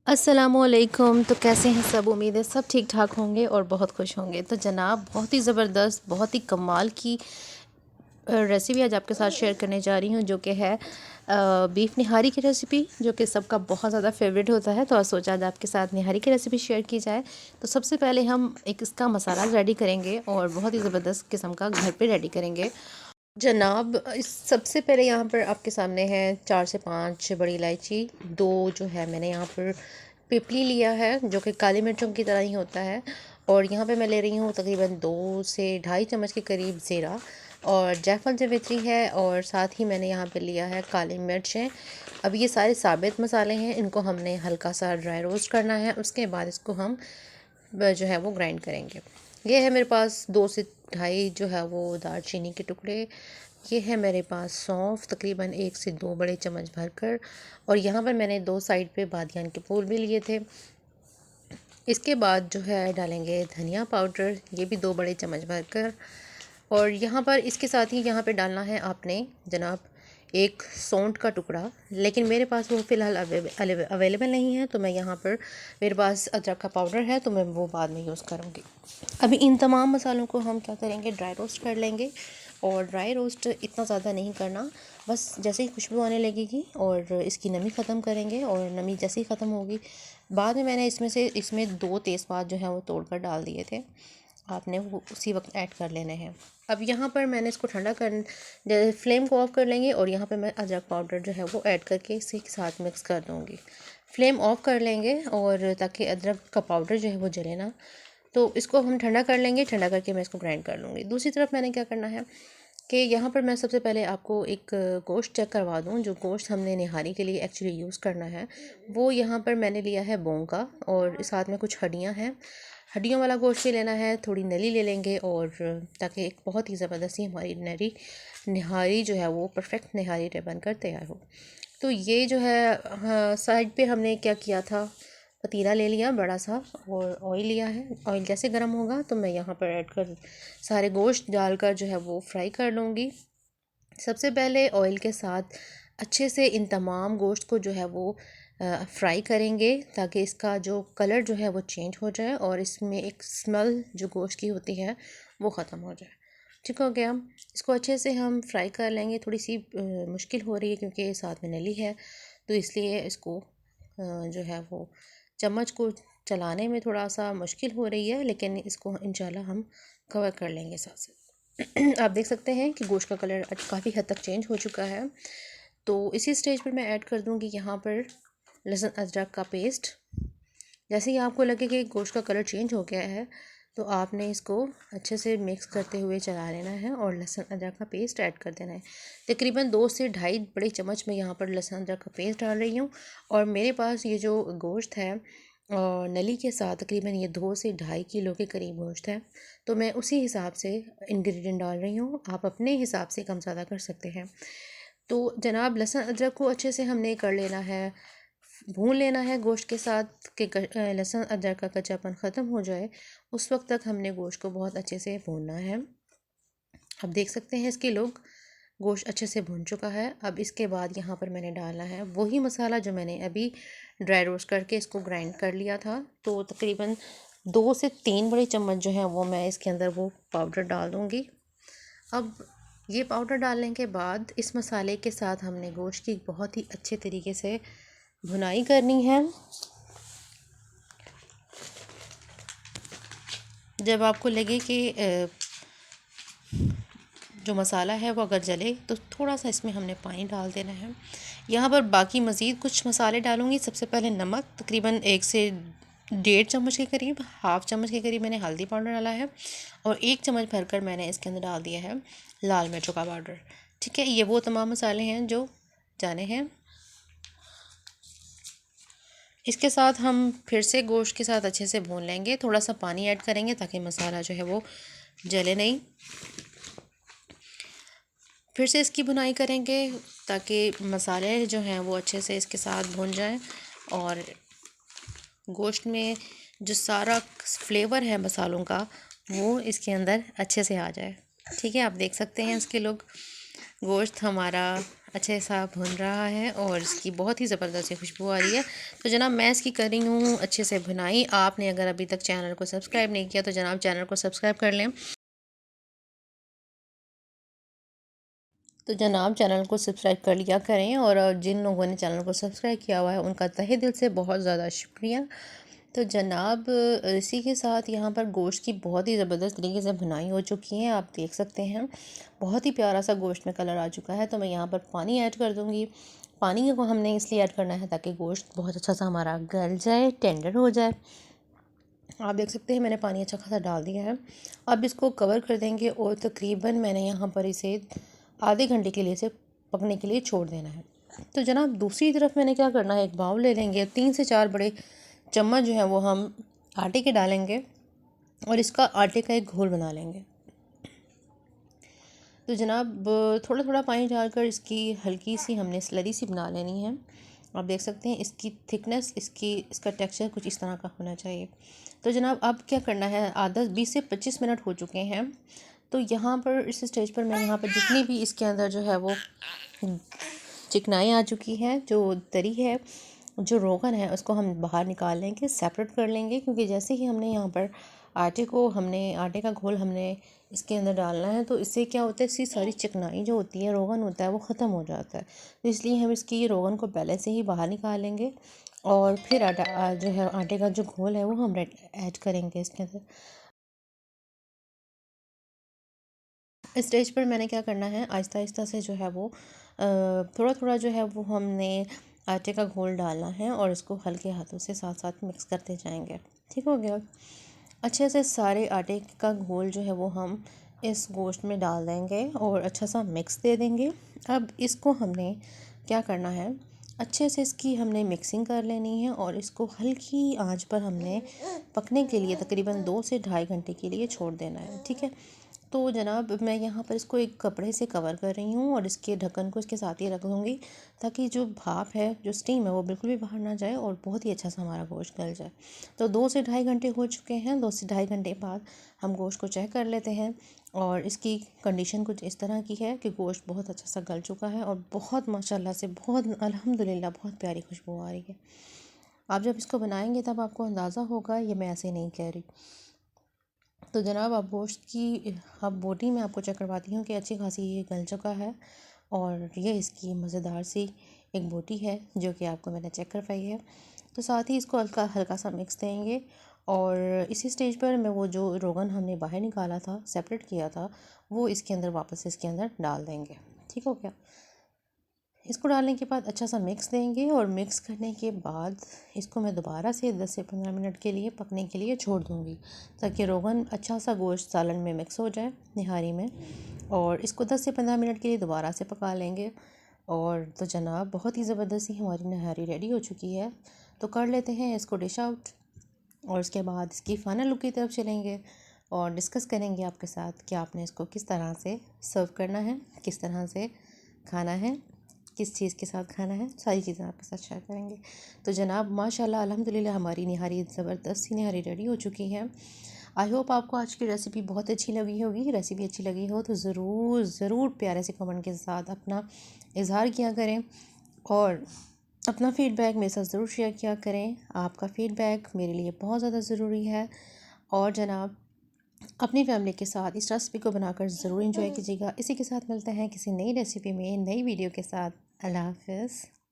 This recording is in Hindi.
अस्सलामुअलैकुम। तो कैसे हैं सब? उम्मीद है सब ठीक ठाक होंगे और बहुत खुश होंगे। तो जनाब, बहुत ही ज़बरदस्त, बहुत ही कमाल की रेसिपी आज आपके साथ शेयर करने जा रही हूँ, जो कि है बीफ निहारी की रेसिपी, जो कि सबका बहुत ज़्यादा फेवरेट होता है। तो आज सोचा आज आपके साथ निहारी की रेसिपी शेयर की जाए। तो सबसे पहले हम एक इसका मसाला रेडी करेंगे और बहुत ही ज़बरदस्त किस्म का घर पे रेडी करेंगे। जनाब, इस सबसे पहले यहाँ पर आपके सामने है 4 से 5 बड़ी इलायची, 2 जो है मैंने यहाँ पर पिपली लिया है, जो कि काली मिर्चों की तरह ही होता है। और यहाँ पे मैं ले रही हूँ तकरीबन 2 से ढाई चम्मच के करीब ज़ीरा और जायफल जावित्री है, और साथ ही मैंने यहाँ पे लिया है काली मिर्च है। अब ये सारे साबित मसाले हैं, इनको हमने हल्का सा ड्राई रोस्ट करना है। उसके बाद इसको हम जो है वो ग्राइंड करेंगे। ये है मेरे पास 2 से ढाई जो है वो दालचीनी के टुकड़े। ये है मेरे पास सौंफ तकरीबन 1 से 2 बड़े चम्मच भरकर, और यहाँ पर मैंने 2 साइड पे बादियान के फूल भी लिए थे। इसके बाद जो है डालेंगे धनिया पाउडर, ये भी 2 बड़े चम्मच भरकर। और यहाँ पर इसके साथ ही यहाँ पे डालना है आपने जनाब एक सौंठ का टुकड़ा, लेकिन मेरे पास वो फ़िलहाल अवेलेबल नहीं है, तो मैं यहाँ पर मेरे पास अदरक का पाउडर है, तो मैं वो बाद में यूज़ करूँगी। अभी इन तमाम मसालों को हम क्या करेंगे, ड्राई रोस्ट कर लेंगे। और ड्राई रोस्ट इतना ज़्यादा नहीं करना, बस जैसे ही खुशबू आने लगेगी और इसकी नमी ख़त्म करेंगे, और नमी जैसे ही ख़त्म होगी बाद में मैंने इसमें 2 तेज़पात जो है वो तोड़ कर डाल दिए थे, आपने वो उसी वक्त ऐड कर लेने हैं। अब यहाँ पर मैंने इसको ठंडा कर फ्लेम को ऑफ़ कर लेंगे, और यहाँ पर मैं अदरक पाउडर जो है वो ऐड करके इसी के साथ मिक्स कर दूँगी। फ्लेम ऑफ़ कर लेंगे, और ताकि अदरक का पाउडर जो है वो जले ना। तो इसको हम ठंडा कर लेंगे, ठंडा करके मैं इसको ग्राइंड कर लूँगी। दूसरी तरफ मैंने क्या करना है कि यहाँ पर मैं सबसे पहले आपको एक गोश्त चेक करवा दूँ। जो गोश्त हमने निहारी के लिए एक्चुअली यूज़ करना है, वो यहाँ पर मैंने लिया है बोंग का, और साथ में कुछ हड्डियाँ हैं। हड्डियों वाला गोश्त भी लेना है, थोड़ी नली ले लेंगे, और ताकि एक बहुत ही ज़बरदस्त सी हमारी निहारी जो है वो परफेक्ट निहारी बनकर तैयार हो। तो ये जो है, हाँ, साइड पे हमने क्या किया था, पतीला ले लिया बड़ा सा, और ऑयल लिया है। ऑयल जैसे गर्म होगा तो मैं यहाँ पर ऐड कर सारे गोश्त डालकर जो है वो फ्राई कर लूँगी। सबसे पहले ऑयल के साथ अच्छे से इन तमाम गोश्त को जो है वो फ्राई करेंगे, ताकि इसका जो कलर जो है वो चेंज हो जाए, और इसमें एक स्मेल जो गोश्त की होती है वो ख़त्म हो जाए। ठीक हो गया। इसको अच्छे से हम फ्राई कर लेंगे। थोड़ी सी मुश्किल हो रही है क्योंकि साथ में नली है, तो इसलिए इसको जो है वो चम्मच को चलाने में थोड़ा सा मुश्किल हो रही है, लेकिन इसको इंशाल्लाह हम कवर कर लेंगे साथ साथ। आप देख सकते हैं कि गोश्त का कलर काफ़ी हद तक चेंज हो चुका है। तो इसी स्टेज पर मैं ऐड कर दूंगी यहाँ पर लहसुन अदरक का पेस्ट। जैसे ही आपको लगे कि गोश्त का कलर चेंज हो गया है, तो आपने इसको अच्छे से मिक्स करते हुए चला लेना है, और लहसुन अदरक का पेस्ट ऐड कर देना है। तकरीबन 2 से ढाई बड़े चम्मच में यहाँ पर लहसुन अदरक का पेस्ट डाल रही हूँ। और मेरे पास ये जो गोश्त है और नली के साथ तकरीबन ये 2 से ढाई किलो के करीब गोश्त है, तो मैं उसी हिसाब से इंग्रेडिएंट डाल रही हूँ। आप अपने हिसाब से कम ज़्यादा कर सकते हैं। तो जनाब, लहसुन अदरक को अच्छे से हमने कर लेना है, भून लेना है गोश्त के साथ कि लहसुन अदरक का कच्चापन ख़त्म हो जाए। उस वक्त तक हमने गोश्त को बहुत अच्छे से भूनना है। अब देख सकते हैं इसके लोग गोश्त अच्छे से भुन चुका है। अब इसके बाद यहाँ पर मैंने डालना है वही मसाला जो मैंने अभी ड्राई रोस्ट करके इसको ग्राइंड कर लिया था। तो तकरीबन 2 से 3 बड़े चम्मच जो है वो मैं इसके अंदर वो पाउडर डाल दूँगी। अब ये पाउडर डालने के बाद इस मसाले के साथ हमने गोश्त की बहुत ही अच्छे तरीके से भुनाई करनी है। जब आपको लगे कि जो मसाला है वो अगर जले, तो थोड़ा सा इसमें हमने पानी डाल देना है। यहाँ पर बाकी मज़ीद कुछ मसाले डालूँगी। सबसे पहले नमक तकरीबन 1 से 1.5 चम्मच के करीब, हाफ़ चम्मच के करीब मैंने हल्दी पाउडर डाला है, और 1 चम्मच भरकर मैंने इसके अंदर डाल दिया है लाल मिर्चों का पाउडर। ठीक है, ये वो तमाम मसाले हैं जो जाने हैं। इसके साथ हम फिर से गोश्त के साथ अच्छे से भून लेंगे। थोड़ा सा पानी ऐड करेंगे ताकि मसाला जो है वो जले नहीं। फिर से इसकी भुनाई करेंगे ताकि मसाले जो हैं वो अच्छे से इसके साथ भुन जाएं, और गोश्त में जो सारा फ्लेवर है मसालों का वो इसके अंदर अच्छे से आ जाए। ठीक है, आप देख सकते हैं इसके लोग गोश्त हमारा अच्छे सा भुन रहा है और इसकी बहुत ही ज़बरदस्त सी खुशबू आ रही है। तो जनाब मैं इसकी कर रही हूँ अच्छे से भुनाई। आपने अगर अभी तक चैनल को सब्सक्राइब नहीं किया तो जनाब चैनल को सब्सक्राइब कर लें। तो जनाब चैनल को सब्सक्राइब कर लिया करें, और जिन लोगों ने चैनल को सब्सक्राइब किया हुआ है उनका तहे दिल से बहुत ज़्यादा शुक्रिया। तो जनाब इसी के साथ यहाँ पर गोश्त की बहुत ही ज़बरदस्त तरीके से भुनाई हो चुकी है, आप देख सकते हैं बहुत ही प्यारा सा गोश्त में कलर आ चुका है। तो मैं यहाँ पर पानी ऐड कर दूँगी। पानी को हमने इसलिए ऐड करना है ताकि गोश्त बहुत अच्छा सा हमारा गल जाए, टेंडर हो जाए। आप देख सकते हैं मैंने पानी अच्छा खासा डाल दिया है। अब इसको कवर कर देंगे और तकरीबन मैंने यहाँ पर इसे आधे घंटे के लिए इसे पकने के लिए छोड़ देना है। तो जनाब दूसरी तरफ मैंने क्या करना है, एक बाउल ले लेंगे, 3 से 4 बड़े चम्मच जो है वो हम आटे के डालेंगे और इसका आटे का एक घोल बना लेंगे। तो जनाब थोड़ा थोड़ा पानी डालकर इसकी हल्की सी हमने स्लरी सी बना लेनी है। आप देख सकते हैं इसकी थिकनेस, इसका टेक्सचर कुछ इस तरह का होना चाहिए। तो जनाब अब क्या करना है, आधा 20 से 25 मिनट हो चुके हैं। तो यहाँ पर इस स्टेज पर मैं यहाँ पर जितनी भी इसके अंदर जो है वो चिकनाई आ चुकी है, जो तरी है, जो रोगन है, उसको हम बाहर निकाल लेंगे, सेपरेट कर लेंगे। क्योंकि जैसे ही हमने यहाँ पर आटे का घोल हमने इसके अंदर डालना है तो इससे क्या होता है, इसकी सारी चिकनाई जो होती है, रोगन होता है, वो ख़त्म हो जाता है। तो इसलिए हम इसकी रोगन को पहले से ही बाहर निकाल लेंगे और फिर जो है आटे का जो घोल है वो हम ऐड करेंगे इसके अंदर। इस स्टेज पर मैंने क्या करना है, आहिस्ता आहिस्ता से जो है वो थोड़ा थोड़ा जो है वो हमने आटे का घोल डालना है और इसको हल्के हाथों से साथ साथ मिक्स करते जाएंगे। ठीक हो गया। अच्छे से सारे आटे का घोल जो है वो हम इस गोश्त में डाल देंगे और अच्छा सा मिक्स दे देंगे। अब इसको हमने क्या करना है, अच्छे से इसकी हमने मिक्सिंग कर लेनी है और इसको हल्की आंच पर हमने पकने के लिए तकरीबन 2 से ढाई घंटे के लिए छोड़ देना है। ठीक है। तो जनाब मैं यहाँ पर इसको एक कपड़े से कवर कर रही हूँ और इसके ढक्कन को इसके साथ ही रख दूँगी ताकि जो भाप है, जो स्टीम है, वो बिल्कुल भी बाहर ना जाए और बहुत ही अच्छा सा हमारा गोश्त गल जाए। तो 2 से ढाई घंटे हो चुके हैं। 2 से ढाई घंटे बाद हम गोश्त को चेक कर लेते हैं और इसकी कंडीशन कुछ इस तरह की है कि गोश्त बहुत अच्छा सा गल चुका है और बहुत माशाल्लाह से, बहुत अल्हम्दुलिल्लाह बहुत प्यारी खुशबू आ रही है। आप जब इसको बनाएंगे तब आपको अंदाज़ा होगा, ये मैं ऐसे नहीं कह रही। तो जनाब आप गोश्त की अब बोटी में आपको चेक करवाती हूँ कि अच्छी खासी ये गल चुका है और ये इसकी मज़ेदार सी एक बोटी है जो कि आपको मैंने चेक करवाई है। तो साथ ही इसको हल्का हल्का सा मिक्स देंगे और इसी स्टेज पर मैं वो जो रोगन हमने बाहर निकाला था, सेपरेट किया था, वो इसके अंदर वापस इसके अंदर डाल देंगे। ठीक हो गया। इसको डालने के बाद अच्छा सा मिक्स देंगे और मिक्स करने के बाद इसको मैं दोबारा से 10 से 15 मिनट के लिए पकने के लिए छोड़ दूँगी ताकि रोगन अच्छा सा गोश्त सालन में मिक्स हो जाए निहारी में। और इसको 10 से 15 मिनट के लिए दोबारा से पका लेंगे। और तो जनाब बहुत ही ज़बरदस्त ही हमारी नहारी रेडी हो चुकी है। तो कर लेते हैं इसको डिश आउट और उसके बाद इसकी फ़ाइनल लुक की तरफ चलेंगे और डिस्कस करेंगे आपके साथ कि आपने इसको किस तरह से सर्व करना है, किस तरह से खाना है, किस चीज़ के साथ खाना है, सारी चीज़ें आपके साथ शेयर करेंगे। तो जनाब माशाल्लाह अल्हम्दुलिल्लाह हमारी निहारी ज़बरदस्त सी निहारी रेडी हो चुकी है। आई होप आपको आज की रेसिपी बहुत अच्छी लगी होगी। रेसिपी अच्छी लगी हो तो ज़रूर ज़रूर प्यारे से कमेंट के साथ अपना इज़हार किया करें और अपना फ़ीडबैक मेरे साथ ज़रूर शेयर किया करें। आपका फ़ीडबैक मेरे लिए बहुत ज़्यादा ज़रूरी है। और जनाब अपनी फैमिली के साथ इस रेसिपी को बनाकर ज़रूर एंजॉय कीजिएगा। इसी के साथ मिलते हैं किसी नई रेसिपी में, नई वीडियो के साथ। अल्लाह हाफ़िज़।